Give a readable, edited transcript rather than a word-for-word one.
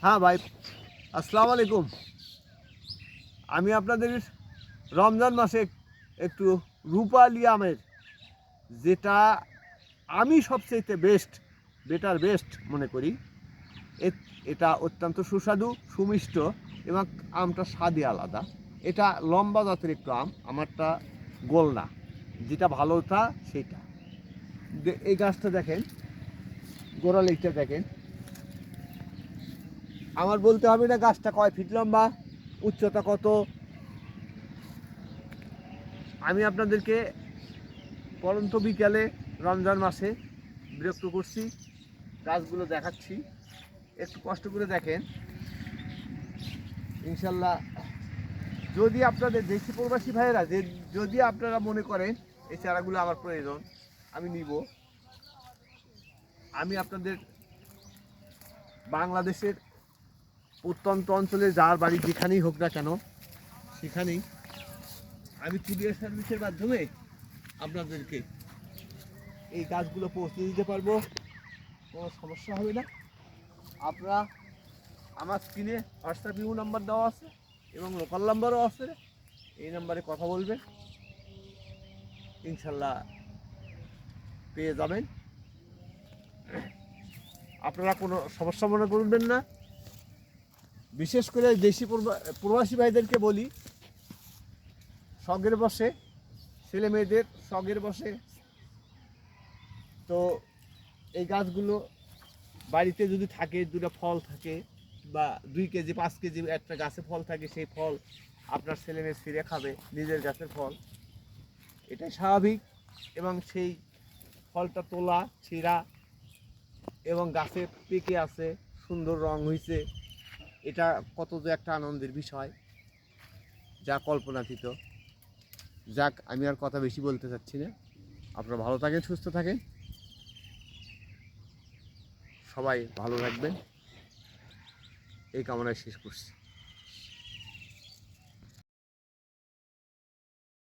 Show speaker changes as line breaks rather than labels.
হ্যাঁ ভাই, আসসালামু আলাইকুম। আমি আপনাদের রমজান মাসে একটু রূপালি আমের, যেটা আমি সবচেয়ে বেস্ট মনে করি। এটা অত্যন্ত সুস্বাদু, সুমিষ্ট এবং আমটা স্বাদই আলাদা। এটা লম্বা জাতের একটু আম, আমারটা গোল না, যেটা ভালোটা সেইটা। এই গাছটা দেখেন, গোড়ালিটা দেখেন। আমার বলতে হবে না গাছটা কয় ফিট লম্বা, উচ্চতা কত। আমি আপনাদেরকে পরন্ত বিকালে রমজান মাসে বিরক্ত করছি, গাছগুলো দেখাচ্ছি, একটু কষ্ট করে দেখেন। ইনশাল্লাহ, যদি আপনাদের দেশি প্রবাসী ভাইয়েরা যদি আপনারা মনে করেন এই চারাগুলো আমার প্রয়োজন, আমি নিব। আমি আপনাদের বাংলাদেশের প্রত্যন্ত অঞ্চলে যার বাড়ি যেখানেই হোক না কেন, সেখানেই আমি কুরিয়ার সার্ভিসের মাধ্যমে আপনাদেরকে এই গাছগুলো পৌঁছে দিতে পারবো, কোনো সমস্যা হবে না। আপনারা আমার স্ক্রিনে হোয়াটসঅ্যাপ ইউ নাম্বার দেওয়া আছে এবং লোকাল নাম্বারও আছে, এই নাম্বারে কথা বলবেন, ইনশাল্লাহ পেয়ে যাবেন। আপনারা কোনো সমস্যা মনে করবেন না। বিশেষ করে দেশি প্রবাসী ভাইদেরকে বলি, শখের বসে, ছেলে মেয়েদের শখের বসে, তো এই গাছগুলো বাড়িতে যদি থাকে, দুটো ফল থাকে বা 2 কেজি 5 কেজি একটা গাছে ফল থাকে, সেই ফল আপনার ছেলে মেয়ে ছিঁড়ে খাবে, নিজের গাছের ফল, এটাই স্বাভাবিক। এবং সেই ফলটা তোলা, ছিঁড়া এবং গাছে পেকে আছে, সুন্দর রং হয়েছে, এটা কত যে একটা আনন্দের বিষয়, যা কল্পনাতীত। যাক, আমি আর কথা বেশি বলতে চাচ্ছি না। আপনারা ভালো থাকেন, সুস্থ থাকেন, সবাই ভালো থাকবেন, এই কামনায় শেষ করছি।